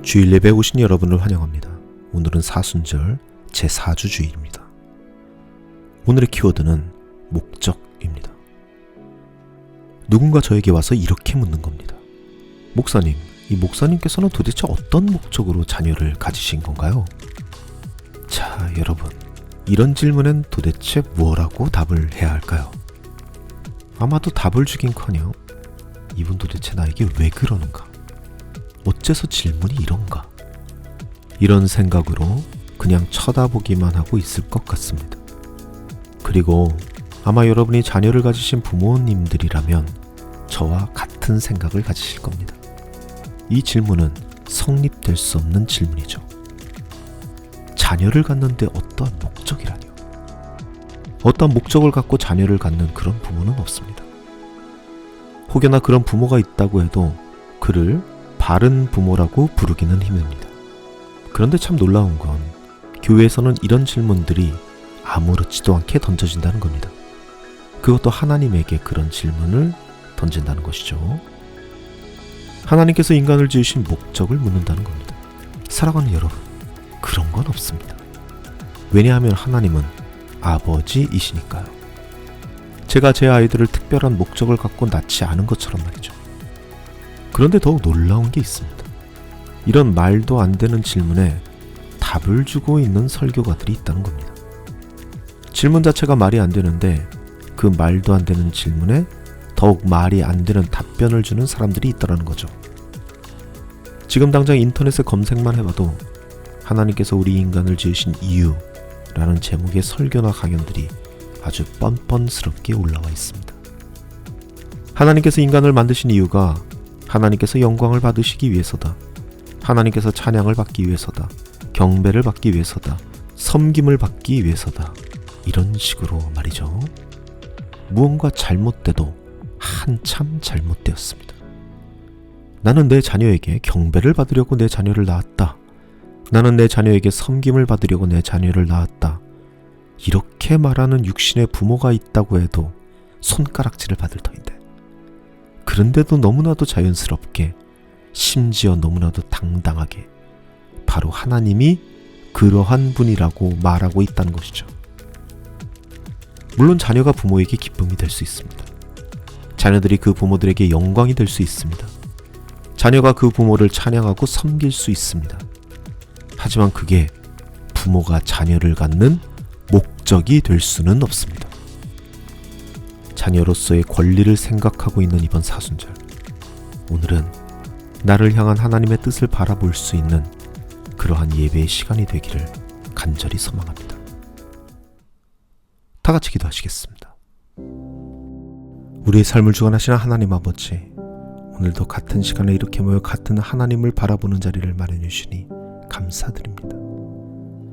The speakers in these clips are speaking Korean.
주일 예배에 오신 여러분을 환영합니다. 오늘은 사순절 제4주 주일입니다. 오늘의 키워드는 목적입니다. 누군가 저에게 와서 이렇게 묻는 겁니다. 목사님, 이 목사님께서는 도대체 어떤 목적으로 자녀를 가지신 건가요? 자, 여러분, 이런 질문엔 도대체 뭐라고 답을 해야 할까요? 아마도 답을 주긴커녕 이분 도대체 나에게 왜 그러는가? 어째서 질문이 이런가? 이런 생각으로 그냥 쳐다보기만 하고 있을 것 같습니다. 그리고 아마 여러분이 자녀를 가지신 부모님들이라면 저와 같은 생각을 가지실 겁니다. 이 질문은 성립될 수 없는 질문이죠. 자녀를 갖는데 어떠한 목적이라뇨? 어떤 목적을 갖고 자녀를 갖는 그런 부모는 없습니다. 혹여나 그런 부모가 있다고 해도 그를 바른 부모라고 부르기는 힘듭니다. 그런데 참 놀라운 건 교회에서는 이런 질문들이 아무렇지도 않게 던져진다는 겁니다. 그것도 하나님에게 그런 질문을 던진다는 것이죠. 하나님께서 인간을 지으신 목적을 묻는다는 겁니다. 사랑하는 여러분, 그런 건 없습니다. 왜냐하면 하나님은 아버지이시니까요. 제가 제 아이들을 특별한 목적을 갖고 낳지 않은 것처럼 말이죠. 그런데 더욱 놀라운 게 있습니다. 이런 말도 안 되는 질문에 답을 주고 있는 설교가들이 있다는 겁니다. 질문 자체가 말이 안 되는데 그 말도 안 되는 질문에 더욱 말이 안 되는 답변을 주는 사람들이 있다는 거죠. 지금 당장 인터넷에 검색만 해봐도 하나님께서 우리 인간을 지으신 이유라는 제목의 설교나 강연들이 아주 뻔뻔스럽게 올라와 있습니다. 하나님께서 인간을 만드신 이유가 하나님께서 영광을 받으시기 위해서다. 하나님께서 찬양을 받기 위해서다. 경배를 받기 위해서다. 섬김을 받기 위해서다. 이런 식으로 말이죠. 무언가 잘못돼도 한참 잘못되었습니다. 나는 내 자녀에게 경배를 받으려고 내 자녀를 낳았다. 나는 내 자녀에게 섬김을 받으려고 내 자녀를 낳았다. 이렇게 말하는 육신의 부모가 있다고 해도 손가락질을 받을 터인데, 그런데도 너무나도 자연스럽게, 심지어 너무나도 당당하게 바로 하나님이 그러한 분이라고 말하고 있다는 것이죠. 물론 자녀가 부모에게 기쁨이 될 수 있습니다. 자녀들이 그 부모들에게 영광이 될 수 있습니다. 자녀가 그 부모를 찬양하고 섬길 수 있습니다. 하지만 그게 부모가 자녀를 갖는 목적이 될 수는 없습니다. 자녀로서의 권리를 생각하고 있는 이번 사순절, 오늘은 나를 향한 하나님의 뜻을 바라볼 수 있는 그러한 예배의 시간이 되기를 간절히 소망합니다. 다 같이 기도하시겠습니다. 우리의 삶을 주관하시는 하나님 아버지, 오늘도 같은 시간에 이렇게 모여 같은 하나님을 바라보는 자리를 마련해 주시니 감사드립니다.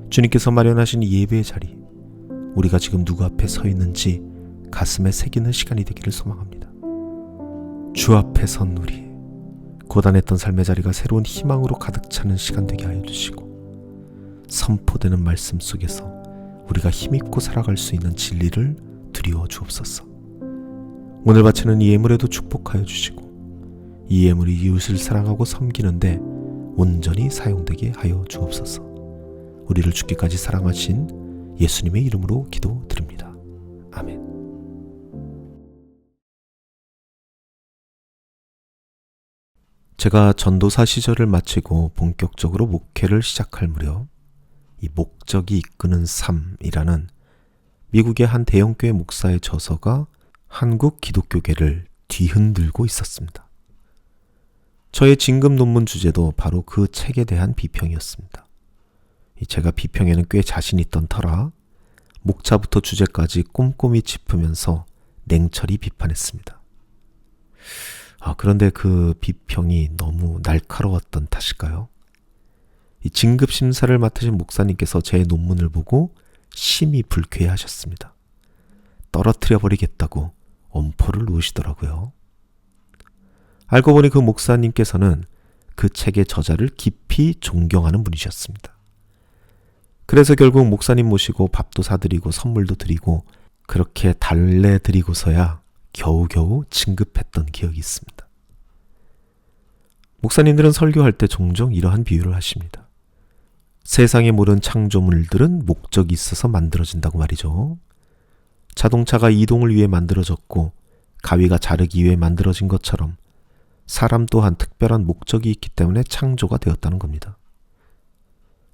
주님께서 마련하신 이 예배의 자리, 우리가 지금 누구 앞에 서 있는지 가슴에 새기는 시간이 되기를 소망합니다. 주 앞에 선 우리, 고단했던 삶의 자리가 새로운 희망으로 가득 차는 시간 되게 하여 주시고, 선포되는 말씀 속에서 우리가 힘있고 살아갈 수 있는 진리를 드리워 주옵소서. 오늘 바치는 이 예물에도 축복하여 주시고, 이 예물이 이웃을 사랑하고 섬기는데 온전히 사용되게 하여 주옵소서. 우리를 죽기까지 사랑하신 예수님의 이름으로 기도드립니다. 아멘. 제가 전도사 시절을 마치고 본격적으로 목회를 시작할 무렵, 이 목적이 이끄는 삶이라는 미국의 한 대형교회 목사의 저서가 한국 기독교계를 뒤흔들고 있었습니다. 저의 진급 논문 주제도 바로 그 책에 대한 비평이었습니다. 제가 비평에는 꽤 자신 있던 터라 목차부터 주제까지 꼼꼼히 짚으면서 냉철히 비판했습니다. 그런데 그 비평이 너무 날카로웠던 탓일까요? 이 진급 심사를 맡으신 목사님께서 제 논문을 보고 심히 불쾌해하셨습니다. 떨어뜨려 버리겠다고 엄포를 놓으시더라고요. 알고 보니 그 목사님께서는 그 책의 저자를 깊이 존경하는 분이셨습니다. 그래서 결국 목사님 모시고 밥도 사드리고 선물도 드리고 그렇게 달래드리고서야 겨우겨우 진급했던 기억이 있습니다. 목사님들은 설교할 때 종종 이러한 비유를 하십니다. 세상의 모든 창조물들은 목적이 있어서 만들어진다고 말이죠. 자동차가 이동을 위해 만들어졌고 가위가 자르기 위해 만들어진 것처럼 사람 또한 특별한 목적이 있기 때문에 창조가 되었다는 겁니다.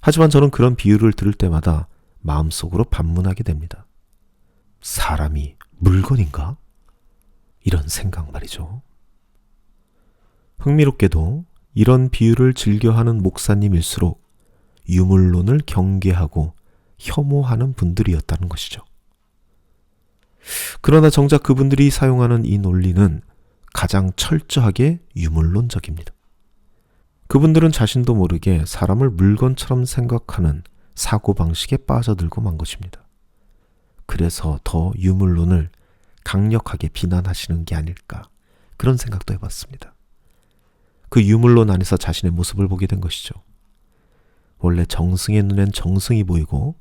하지만 저는 그런 비유를 들을 때마다 마음속으로 반문하게 됩니다. 사람이 물건인가? 이런 생각 말이죠. 흥미롭게도 이런 비유를 즐겨하는 목사님일수록 유물론을 경계하고 혐오하는 분들이었다는 것이죠. 그러나 정작 그분들이 사용하는 이 논리는 가장 철저하게 유물론적입니다. 그분들은 자신도 모르게 사람을 물건처럼 생각하는 사고방식에 빠져들고 만 것입니다. 그래서 더 유물론을 강력하게 비난하시는 게 아닐까, 그런 생각도 해봤습니다. 그 유물론 안에서 자신의 모습을 보게 된 것이죠. 원래 정승의 눈엔 정승이 보이고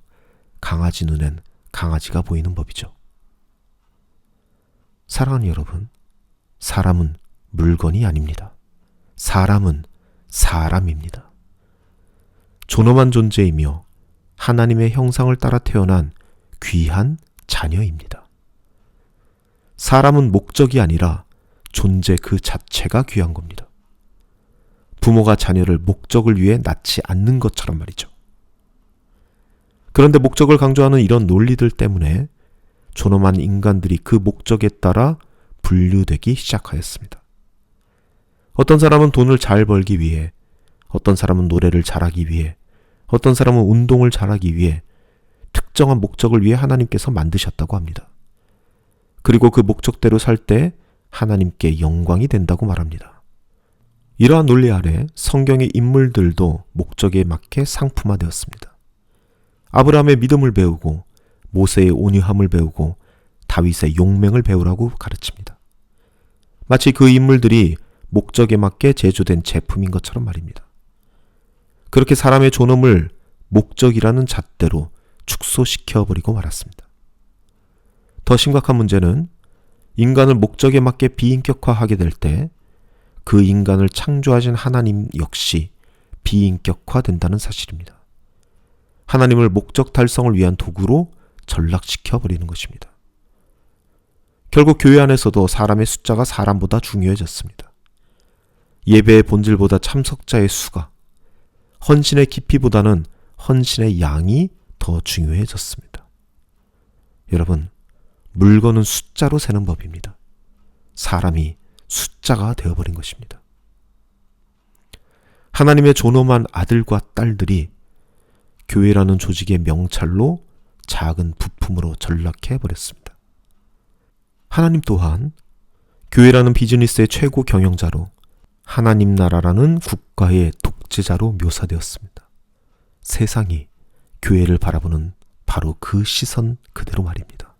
강아지 눈엔 강아지가 보이는 법이죠. 사랑하는 여러분, 사람은 물건이 아닙니다. 사람은 사람입니다. 존엄한 존재이며 하나님의 형상을 따라 태어난 귀한 자녀입니다. 사람은 목적이 아니라 존재 그 자체가 귀한 겁니다. 부모가 자녀를 목적을 위해 낳지 않는 것처럼 말이죠. 그런데 목적을 강조하는 이런 논리들 때문에 존엄한 인간들이 그 목적에 따라 분류되기 시작하였습니다. 어떤 사람은 돈을 잘 벌기 위해, 어떤 사람은 노래를 잘하기 위해, 어떤 사람은 운동을 잘하기 위해 특정한 목적을 위해 하나님께서 만드셨다고 합니다. 그리고 그 목적대로 살 때 하나님께 영광이 된다고 말합니다. 이러한 논리 아래 성경의 인물들도 목적에 맞게 상품화되었습니다. 아브라함의 믿음을 배우고 모세의 온유함을 배우고 다윗의 용맹을 배우라고 가르칩니다. 마치 그 인물들이 목적에 맞게 제조된 제품인 것처럼 말입니다. 그렇게 사람의 존엄을 목적이라는 잣대로 축소시켜버리고 말았습니다. 더 심각한 문제는 인간을 목적에 맞게 비인격화하게 될 때 그 인간을 창조하신 하나님 역시 비인격화된다는 사실입니다. 하나님을 목적 달성을 위한 도구로 전락시켜버리는 것입니다. 결국 교회 안에서도 사람의 숫자가 사람보다 중요해졌습니다. 예배의 본질보다 참석자의 수가, 헌신의 깊이보다는 헌신의 양이 더 중요해졌습니다. 여러분, 물건은 숫자로 세는 법입니다. 사람이 숫자가 되어버린 것입니다. 하나님의 존엄한 아들과 딸들이 교회라는 조직의 명찰로 작은 부품으로 전락해버렸습니다. 하나님 또한 교회라는 비즈니스의 최고 경영자로 하나님 나라라는 국가의 독재자로 묘사되었습니다. 세상이 교회를 바라보는 바로 그 시선 그대로 말입니다.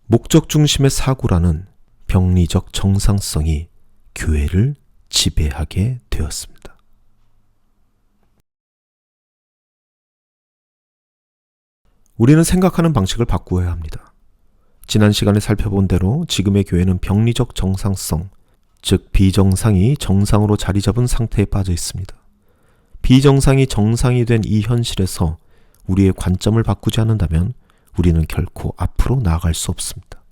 목적 중심의 사고라는 병리적 정상성이 교회를 지배하게 되었습니다. 우리는 생각하는 방식을 바꾸어야 합니다. 지난 시간에 살펴본 대로 지금의 교회는 병리적 정상성, 즉 비정상이 정상으로 자리 잡은 상태에 빠져 있습니다. 비정상이 정상이 된 이 현실에서 우리의 관점을 바꾸지 않는다면 우리는 결코 앞으로 나아갈 수 없습니다.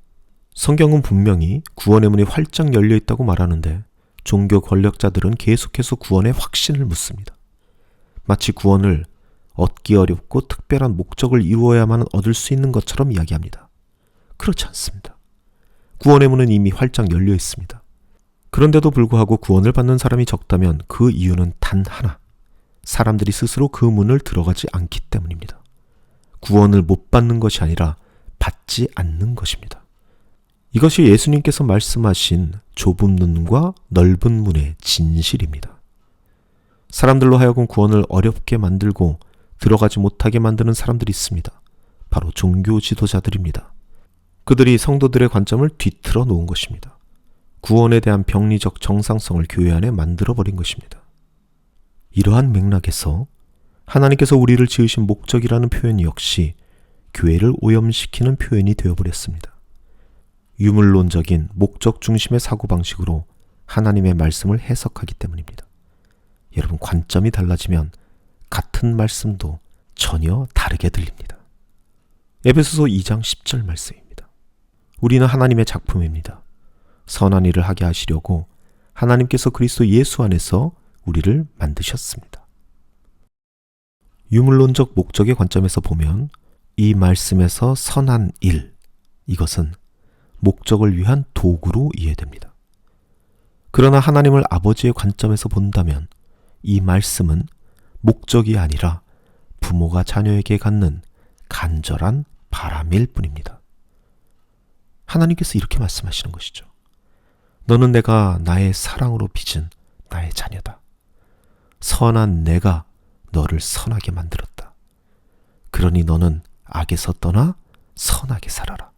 성경은 분명히 구원의 문이 활짝 열려 있다고 말하는데 종교 권력자들은 계속해서 구원의 확신을 묻습니다. 마치 구원을 얻기 어렵고 특별한 목적을 이루어야만 얻을 수 있는 것처럼 이야기합니다. 그렇지 않습니다. 구원의 문은 이미 활짝 열려 있습니다. 그런데도 불구하고 구원을 받는 사람이 적다면 그 이유는 단 하나, 사람들이 스스로 그 문을 들어가지 않기 때문입니다. 구원을 못 받는 것이 아니라 받지 않는 것입니다. 이것이 예수님께서 말씀하신 좁은 문과 넓은 문의 진실입니다. 사람들로 하여금 구원을 어렵게 만들고 들어가지 못하게 만드는 사람들이 있습니다. 바로 종교 지도자들입니다. 그들이 성도들의 관점을 뒤틀어 놓은 것입니다. 구원에 대한 병리적 정상성을 교회 안에 만들어버린 것입니다. 이러한 맥락에서 하나님께서 우리를 지으신 목적이라는 표현 역시 교회를 오염시키는 표현이 되어버렸습니다. 유물론적인 목적 중심의 사고방식으로 하나님의 말씀을 해석하기 때문입니다. 여러분, 관점이 달라지면 같은 말씀도 전혀 다르게 들립니다. 에베소서 2장 10절 말씀입니다. 우리는 하나님의 작품입니다. 선한 일을 하게 하시려고 하나님께서 그리스도 예수 안에서 우리를 만드셨습니다. 유물론적 목적의 관점에서 보면 이 말씀에서 선한 일, 이것은 목적을 위한 도구로 이해됩니다. 그러나 하나님을 아버지의 관점에서 본다면 이 말씀은 목적이 아니라 부모가 자녀에게 갖는 간절한 바람일 뿐입니다. 하나님께서 이렇게 말씀하시는 것이죠. 너는 내가 나의 사랑으로 빚은 나의 자녀다. 선한 내가 너를 선하게 만들었다. 그러니 너는 악에서 떠나 선하게 살아라.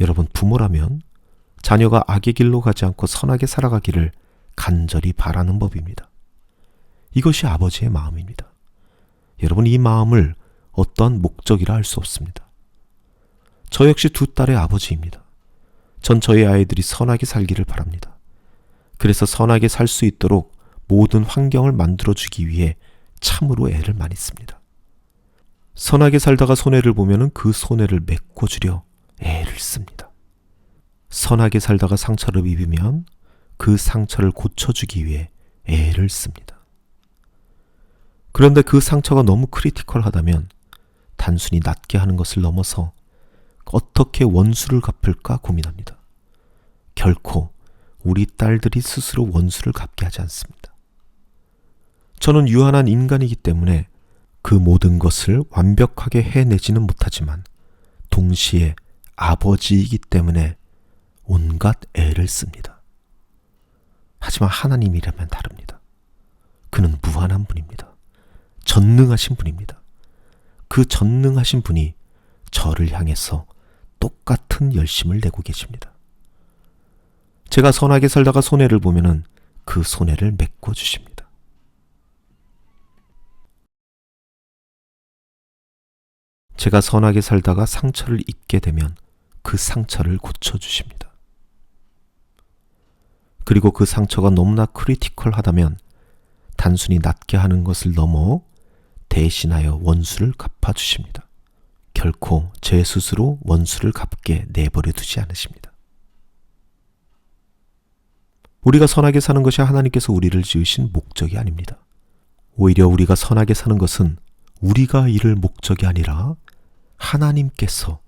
여러분, 부모라면 자녀가 악의 길로 가지 않고 선하게 살아가기를 간절히 바라는 법입니다. 이것이 아버지의 마음입니다. 여러분, 이 마음을 어떠한 목적이라 할 수 없습니다. 저 역시 두 딸의 아버지입니다. 전 저희 아이들이 선하게 살기를 바랍니다. 그래서 선하게 살 수 있도록 모든 환경을 만들어주기 위해 참으로 애를 많이 씁니다. 선하게 살다가 손해를 보면 그 손해를 메꿔주려 애를 씁니다. 선하게 살다가 상처를 입으면 그 상처를 고쳐주기 위해 애를 씁니다. 그런데 그 상처가 너무 크리티컬하다면 단순히 낫게 하는 것을 넘어서 어떻게 원수를 갚을까 고민합니다. 결코 우리 딸들이 스스로 원수를 갚게 하지 않습니다. 저는 유한한 인간이기 때문에 그 모든 것을 완벽하게 해내지는 못하지만 동시에 아버지이기 때문에 온갖 애를 씁니다. 하지만 하나님이라면 다릅니다. 그는 무한한 분입니다. 전능하신 분입니다. 그 전능하신 분이 저를 향해서 똑같은 열심을 내고 계십니다. 제가 선하게 살다가 손해를 보면은 그 손해를 메꿔주십니다. 제가 선하게 살다가 상처를 입게 되면 그 상처를 고쳐주십니다. 그리고 그 상처가 너무나 크리티컬하다면 단순히 낫게 하는 것을 넘어 대신하여 원수를 갚아주십니다. 결코 제 스스로 원수를 갚게 내버려 두지 않으십니다. 우리가 선하게 사는 것이 하나님께서 우리를 지으신 목적이 아닙니다. 오히려 우리가 선하게 사는 것은 우리가 이룰 목적이 아니라 하나님께서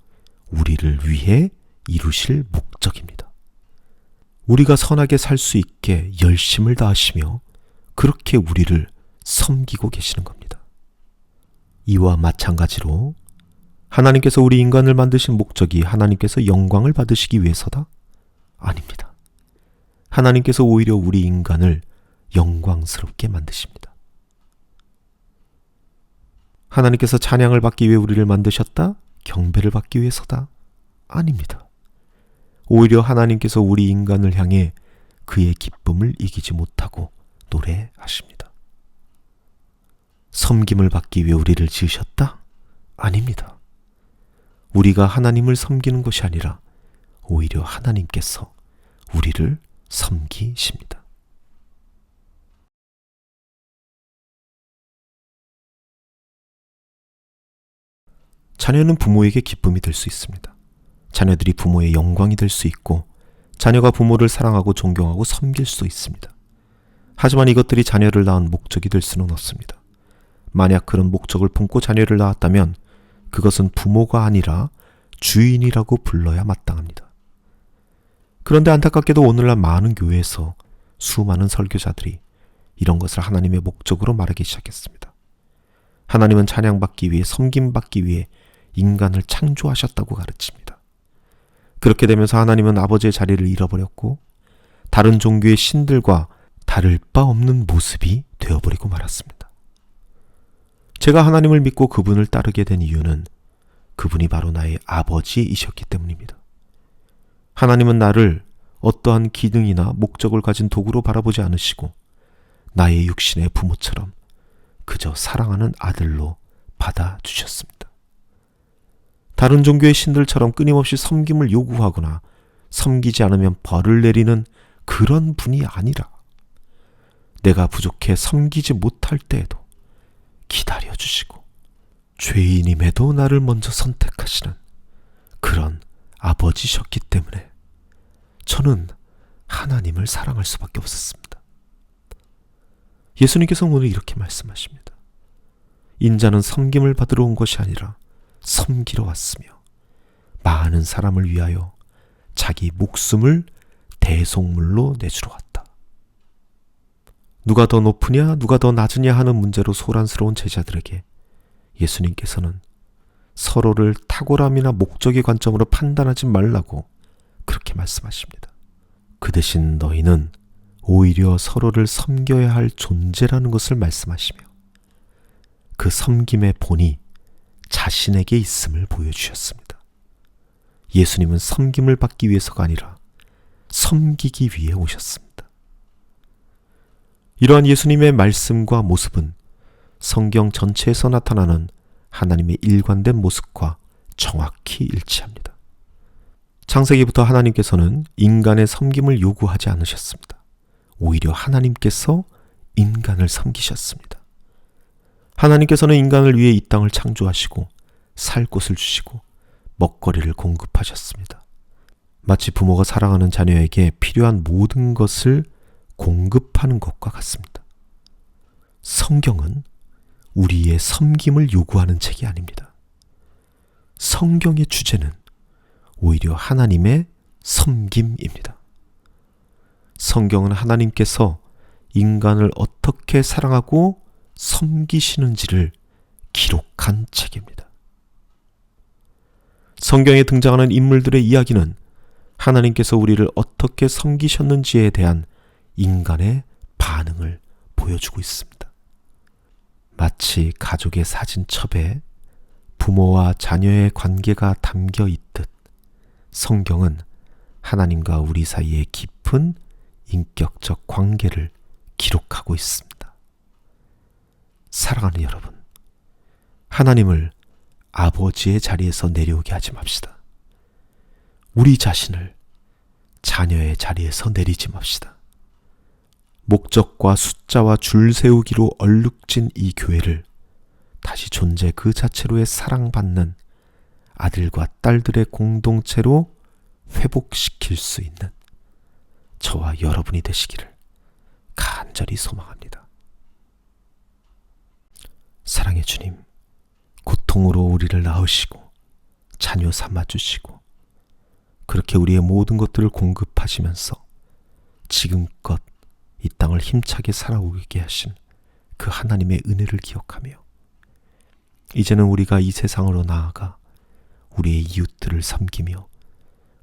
우리를 위해 이루실 목적입니다. 우리가 선하게 살 수 있게 열심을 다하시며 그렇게 우리를 섬기고 계시는 겁니다. 이와 마찬가지로 하나님께서 우리 인간을 만드신 목적이 하나님께서 영광을 받으시기 위해서다? 아닙니다. 하나님께서 오히려 우리 인간을 영광스럽게 만드십니다. 하나님께서 찬양을 받기 위해 우리를 만드셨다? 경배를 받기 위해서다? 아닙니다. 오히려 하나님께서 우리 인간을 향해 그의 기쁨을 이기지 못하고 노래하십니다. 섬김을 받기 위해 우리를 지으셨다? 아닙니다. 우리가 하나님을 섬기는 것이 아니라 오히려 하나님께서 우리를 섬기십니다. 자녀는 부모에게 기쁨이 될 수 있습니다. 자녀들이 부모의 영광이 될 수 있고 자녀가 부모를 사랑하고 존경하고 섬길 수 있습니다. 하지만 이것들이 자녀를 낳은 목적이 될 수는 없습니다. 만약 그런 목적을 품고 자녀를 낳았다면 그것은 부모가 아니라 주인이라고 불러야 마땅합니다. 그런데 안타깝게도 오늘날 많은 교회에서 수많은 설교자들이 이런 것을 하나님의 목적으로 말하기 시작했습니다. 하나님은 찬양받기 위해, 섬김받기 위해 인간을 창조하셨다고 가르칩니다. 그렇게 되면서 하나님은 아버지의 자리를 잃어버렸고 다른 종교의 신들과 다를 바 없는 모습이 되어버리고 말았습니다. 제가 하나님을 믿고 그분을 따르게 된 이유는 그분이 바로 나의 아버지이셨기 때문입니다. 하나님은 나를 어떠한 기능이나 목적을 가진 도구로 바라보지 않으시고 나의 육신의 부모처럼 그저 사랑하는 아들로 받아주셨습니다. 다른 종교의 신들처럼 끊임없이 섬김을 요구하거나 섬기지 않으면 벌을 내리는 그런 분이 아니라 내가 부족해 섬기지 못할 때에도 기다려주시고 죄인임에도 나를 먼저 선택하시는 그런 아버지셨기 때문에 저는 하나님을 사랑할 수밖에 없었습니다. 예수님께서 오늘 이렇게 말씀하십니다. 인자는 섬김을 받으러 온 것이 아니라 섬기러 왔으며 많은 사람을 위하여 자기 목숨을 대속물로 내주러 왔다. 누가 더 높으냐 누가 더 낮으냐 하는 문제로 소란스러운 제자들에게 예수님께서는 서로를 탁월함이나 목적의 관점으로 판단하지 말라고 그렇게 말씀하십니다. 그 대신 너희는 오히려 서로를 섬겨야 할 존재라는 것을 말씀하시며 그 섬김의 본이 자신에게 있음을 보여주셨습니다. 예수님은 섬김을 받기 위해서가 아니라 섬기기 위해 오셨습니다. 이러한 예수님의 말씀과 모습은 성경 전체에서 나타나는 하나님의 일관된 모습과 정확히 일치합니다. 창세기부터 하나님께서는 인간의 섬김을 요구하지 않으셨습니다. 오히려 하나님께서 인간을 섬기셨습니다. 하나님께서는 인간을 위해 이 땅을 창조하시고 살 곳을 주시고 먹거리를 공급하셨습니다. 마치 부모가 사랑하는 자녀에게 필요한 모든 것을 공급하는 것과 같습니다. 성경은 우리의 섬김을 요구하는 책이 아닙니다. 성경의 주제는 오히려 하나님의 섬김입니다. 성경은 하나님께서 인간을 어떻게 사랑하고 섬기시는지를 기록한 책입니다. 성경에 등장하는 인물들의 이야기는 하나님께서 우리를 어떻게 섬기셨는지에 대한 인간의 반응을 보여주고 있습니다. 마치 가족의 사진첩에 부모와 자녀의 관계가 담겨 있듯 성경은 하나님과 우리 사이의 깊은 인격적 관계를 기록하고 있습니다. 사랑하는 여러분, 하나님을 아버지의 자리에서 내려오게 하지 맙시다. 우리 자신을 자녀의 자리에서 내리지 맙시다. 목적과 숫자와 줄 세우기로 얼룩진 이 교회를 다시 존재 그 자체로의 사랑받는 아들과 딸들의 공동체로 회복시킬 수 있는 저와 여러분이 되시기를 간절히 소망합니다. 사랑의 주님, 고통으로 우리를 낳으시고 자녀 삼아주시고 그렇게 우리의 모든 것들을 공급하시면서 지금껏 이 땅을 힘차게 살아오게 하신 그 하나님의 은혜를 기억하며 이제는 우리가 이 세상으로 나아가 우리의 이웃들을 섬기며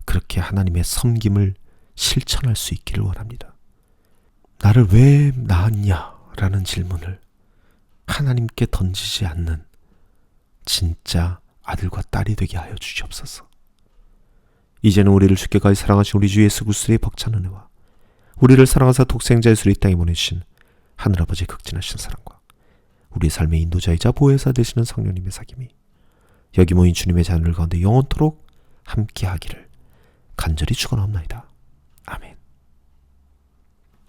그렇게 하나님의 섬김을 실천할 수 있기를 원합니다. 나를 왜 낳았냐? 라는 질문을 하나님께 던지지 않는 진짜 아들과 딸이 되게 하여 주시옵소서. 이제는 우리를 주께까지 사랑하신 우리 주 예수 그리스도의 벅찬 은혜와 우리를 사랑하사 독생자 예수를 이 땅에 보내신 하늘아버지의 극진하신 사랑과 우리의 삶의 인도자이자 보혜사 되시는 성령님의 사귐이 여기 모인 주님의 자녀들 가운데 영원토록 함께하기를 간절히 축원하옵나이다. 아멘.